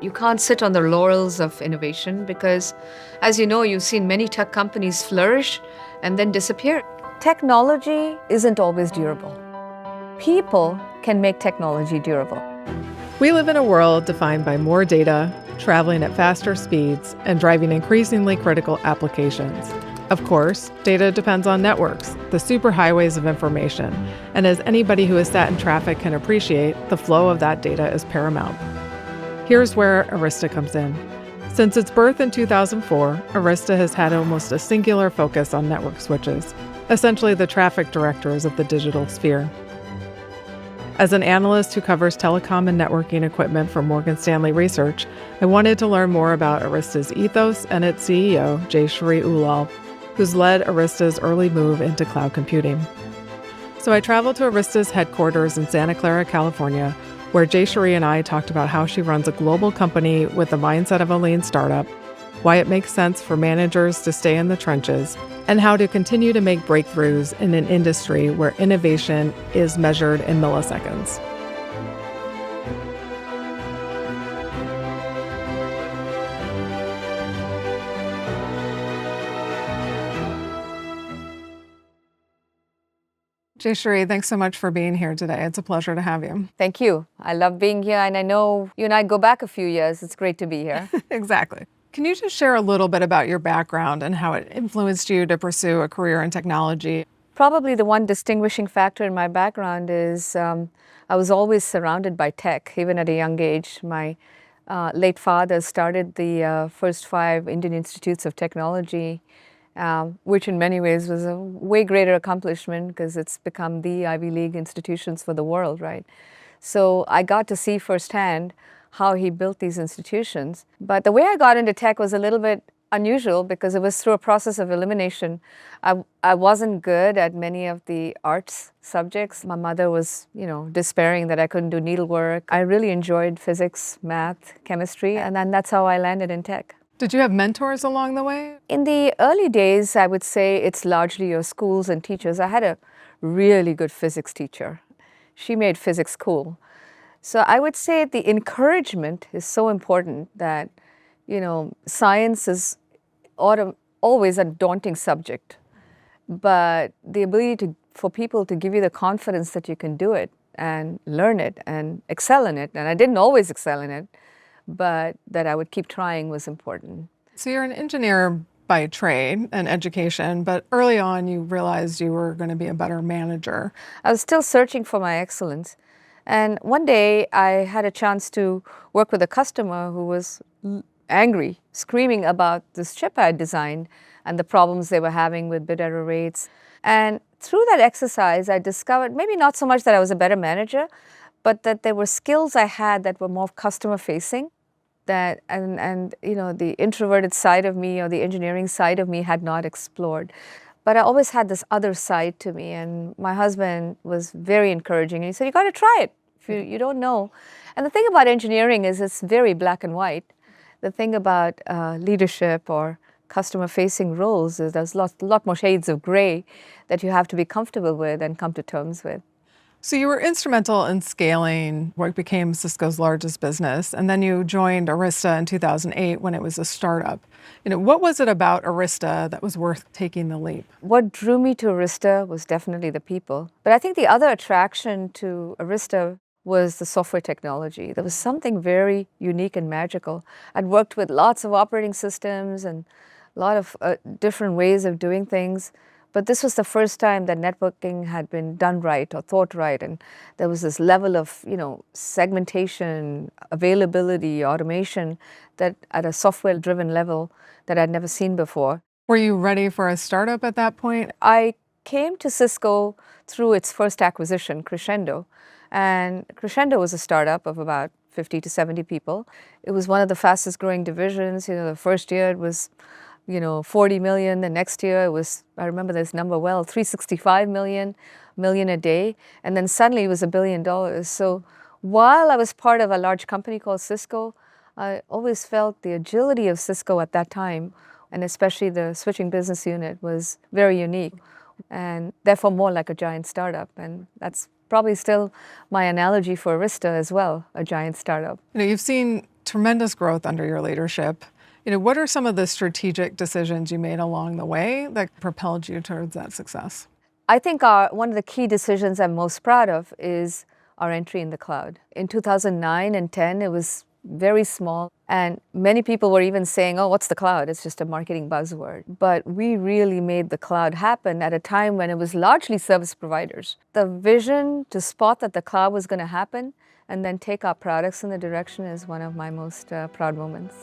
You can't sit on the laurels of innovation because, as you know, you've seen many tech companies flourish and then disappear. Technology isn't always durable. People can make technology durable. We live in a world defined by more data, traveling at faster speeds, and driving increasingly critical applications. Of course, data depends on networks, the superhighways of information, and as anybody who has sat in traffic can appreciate, the flow of that data is paramount. Here's where Arista comes in. Since its birth in 2004, Arista has had almost a singular focus on network switches, essentially the traffic directors of the digital sphere. As an analyst who covers telecom and networking equipment for Morgan Stanley Research, I wanted to learn more about Arista's ethos and its CEO, Jayshree Ullal, who's led Arista's early move into cloud computing. So I traveled to Arista's headquarters in Santa Clara, California, where Jayshree and I talked about how she runs a global company with the mindset of a lean startup, why it makes sense for managers to stay in the trenches, and how to continue to make breakthroughs in an industry where innovation is measured in milliseconds. Jayshree, thanks so much for being here today. It's a pleasure to have you. Thank you. I love being here, and I know you and I go back a few years. It's great to be here. Exactly. Can you just share a little bit about your background and how it influenced you to pursue a career in technology? Probably the one distinguishing factor in my background is I was always surrounded by tech, even at a young age. My late father started the first 5 Indian Institutes of Technology, which in many ways was a way greater accomplishment because it's become the Ivy League institutions for the world, right? So I got to see firsthand how he built these institutions. But the way I got into tech was a little bit unusual because it was through a process of elimination. I wasn't good at many of the arts subjects. My mother was, despairing that I couldn't do needlework. I really enjoyed physics, math, chemistry, and then that's how I landed in tech. Did you have mentors along the way? In the early days, I would say it's largely your schools and teachers. I had a really good physics teacher. She made physics cool. So I would say the encouragement is so important that, science is always a daunting subject, but the ability for people to give you the confidence that you can do it and learn it and excel in it, and I didn't always excel in it, but that I would keep trying was important. So you're an engineer by trade and education, but early on you realized you were going to be a better manager. I was still searching for my excellence. And one day I had a chance to work with a customer who was angry, screaming about this chip I had designed and the problems they were having with bit error rates. And through that exercise, I discovered maybe not so much that I was a better manager, but that there were skills I had that were more customer facing, that and the introverted side of me or the engineering side of me had not explored. But I always had this other side to me, and my husband was very encouraging. And he said, you got to try it if you don't know. And the thing about engineering is it's very black and white. The thing about leadership or customer-facing roles is there's a lot more shades of gray that you have to be comfortable with and come to terms with. So you were instrumental in scaling what became Cisco's largest business, and then you joined Arista in 2008 when it was a startup. What was it about Arista that was worth taking the leap? What drew me to Arista was definitely the people. But I think the other attraction to Arista was the software technology. There was something very unique and magical. I'd worked with lots of operating systems and a lot of different ways of doing things. But this was the first time that networking had been done right or thought right. And there was this level of, segmentation, availability, automation that at a software-driven level that I'd never seen before. Were you ready for a startup at that point? I came to Cisco through its first acquisition, Crescendo. And Crescendo was a startup of about 50 to 70 people. It was one of the fastest growing divisions. The first year it was 40 million. The next year it was, I remember this number well, 365 million a day. And then suddenly it was $1 billion. So while I was part of a large company called Cisco, I always felt the agility of Cisco at that time, and especially the switching business unit, was very unique and therefore more like a giant startup. And that's probably still my analogy for Arista as well, a giant startup. You've seen tremendous growth under your leadership. What are some of the strategic decisions you made along the way that propelled you towards that success? I think one of the key decisions I'm most proud of is our entry in the cloud. In 2009 and 10, it was very small, and many people were even saying, oh, what's the cloud? It's just a marketing buzzword. But we really made the cloud happen at a time when it was largely service providers. The vision to spot that the cloud was going to happen and then take our products in the direction is one of my most proud moments.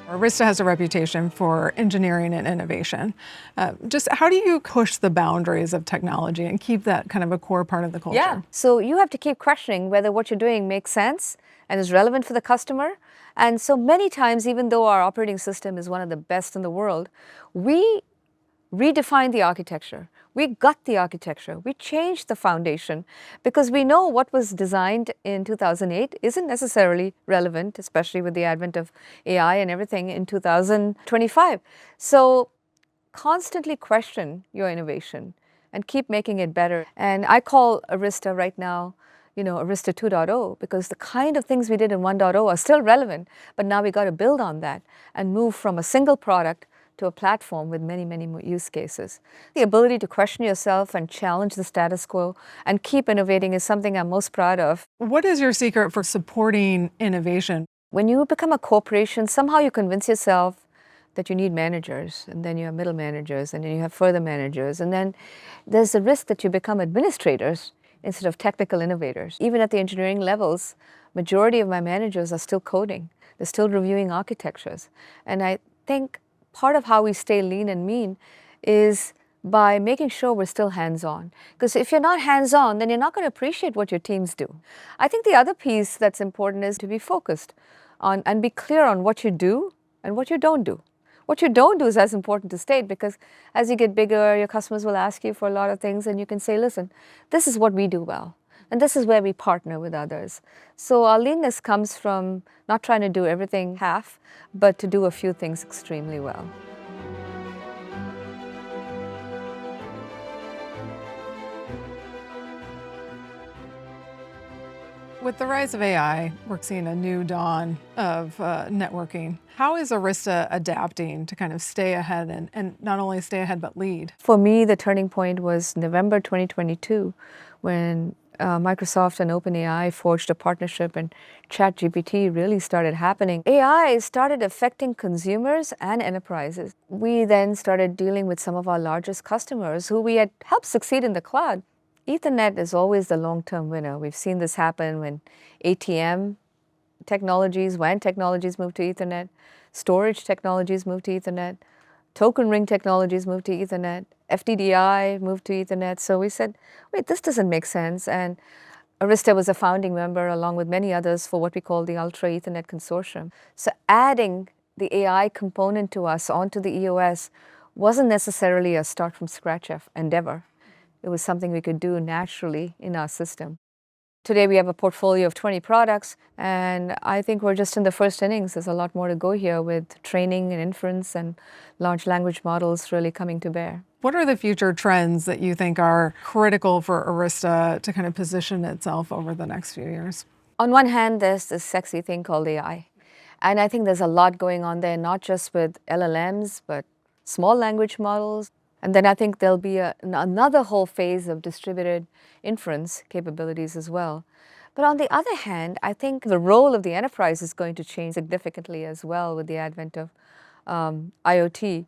Arista has a reputation for engineering and innovation. Just how do you push the boundaries of technology and keep that kind of a core part of the culture? Yeah, so you have to keep questioning whether what you're doing makes sense and is relevant for the customer. And so many times, even though our operating system is one of the best in the world, we redefined the architecture. We gut the architecture. We changed the foundation because we know what was designed in 2008 isn't necessarily relevant, especially with the advent of AI and everything in 2025. So constantly question your innovation and keep making it better. And I call Arista right now, Arista 2.0, because the kind of things we did in 1.0 are still relevant, but now we got to build on that and move from a single product to a platform with many, many more use cases. The ability to question yourself and challenge the status quo and keep innovating is something I'm most proud of. What is your secret for supporting innovation? When you become a corporation, somehow you convince yourself that you need managers, and then you have middle managers, and then you have further managers, and then there's a risk that you become administrators instead of technical innovators. Even at the engineering levels, majority of my managers are still coding. They're still reviewing architectures. And I think part of how we stay lean and mean is by making sure we're still hands-on. Because if you're not hands-on, then you're not going to appreciate what your teams do. I think the other piece that's important is to be focused on and be clear on what you do and what you don't do. What you don't do is as important to state, because as you get bigger, your customers will ask you for a lot of things, and you can say, listen, this is what we do well, and this is where we partner with others. So our leanness comes from not trying to do everything half, but to do a few things extremely well. With the rise of AI, we're seeing a new dawn of networking. How is Arista adapting to kind of stay ahead and not only stay ahead, but lead? For me, the turning point was November 2022, when Microsoft and OpenAI forged a partnership and ChatGPT really started happening. AI started affecting consumers and enterprises. We then started dealing with some of our largest customers who we had helped succeed in the cloud. Ethernet is always the long-term winner. We've seen this happen when ATM technologies, WAN technologies moved to Ethernet, storage technologies moved to Ethernet, token ring technologies moved to Ethernet, FDDI moved to Ethernet. So we said, wait, this doesn't make sense. And Arista was a founding member, along with many others, for what we call the Ultra Ethernet Consortium. So adding the AI component to us onto the EOS wasn't necessarily a start from scratch endeavor. It was something we could do naturally in our system. Today we have a portfolio of 20 products, and I think we're just in the first innings. There's a lot more to go here with training and inference and large language models really coming to bear. What are the future trends that you think are critical for Arista to kind of position itself over the next few years? On one hand, there's this sexy thing called AI. And I think there's a lot going on there, not just with LLMs, but small language models. And then I think there'll be another whole phase of distributed inference capabilities as well. But on the other hand, I think the role of the enterprise is going to change significantly as well with the advent of IoT.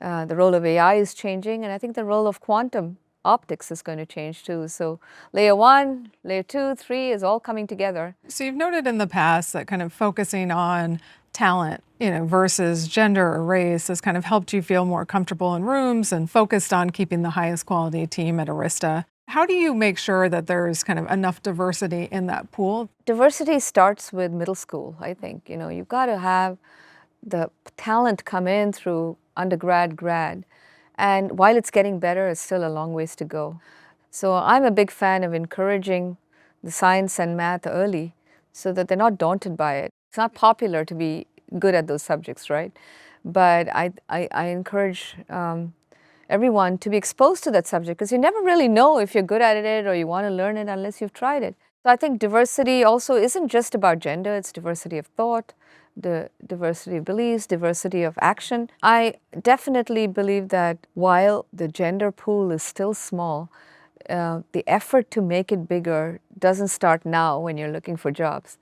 The role of AI is changing, and I think the role of quantum optics is going to change too. So layer 1, layer 2, 3 is all coming together. So you've noted in the past that kind of focusing on talent, versus gender or race has kind of helped you feel more comfortable in rooms and focused on keeping the highest quality team at Arista. How do you make sure that there's kind of enough diversity in that pool? Diversity starts with middle school, I think. You've got to have the talent come in through undergrad, grad. And while it's getting better, it's still a long ways to go. So I'm a big fan of encouraging the science and math early so that they're not daunted by it. It's not popular to be good at those subjects, right? But I encourage everyone to be exposed to that subject, because you never really know if you're good at it or you want to learn it unless you've tried it. So I think diversity also isn't just about gender, it's diversity of thought, the diversity of beliefs, diversity of action. I definitely believe that while the gender pool is still small, the effort to make it bigger doesn't start now when you're looking for jobs.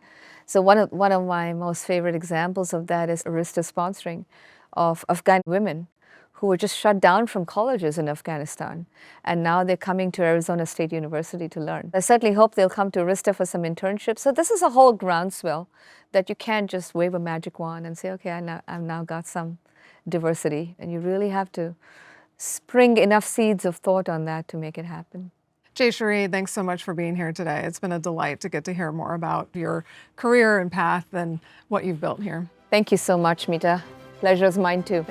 So one of my most favorite examples of that is Arista sponsoring of Afghan women who were just shut down from colleges in Afghanistan. And now they're coming to Arizona State University to learn. I certainly hope they'll come to Arista for some internships. So this is a whole groundswell that you can't just wave a magic wand and say, okay, I've now got some diversity. And you really have to spring enough seeds of thought on that to make it happen. Jayshree, thanks so much for being here today. It's been a delight to get to hear more about your career and path and what you've built here. Thank you so much, Mita. Pleasure's mine too.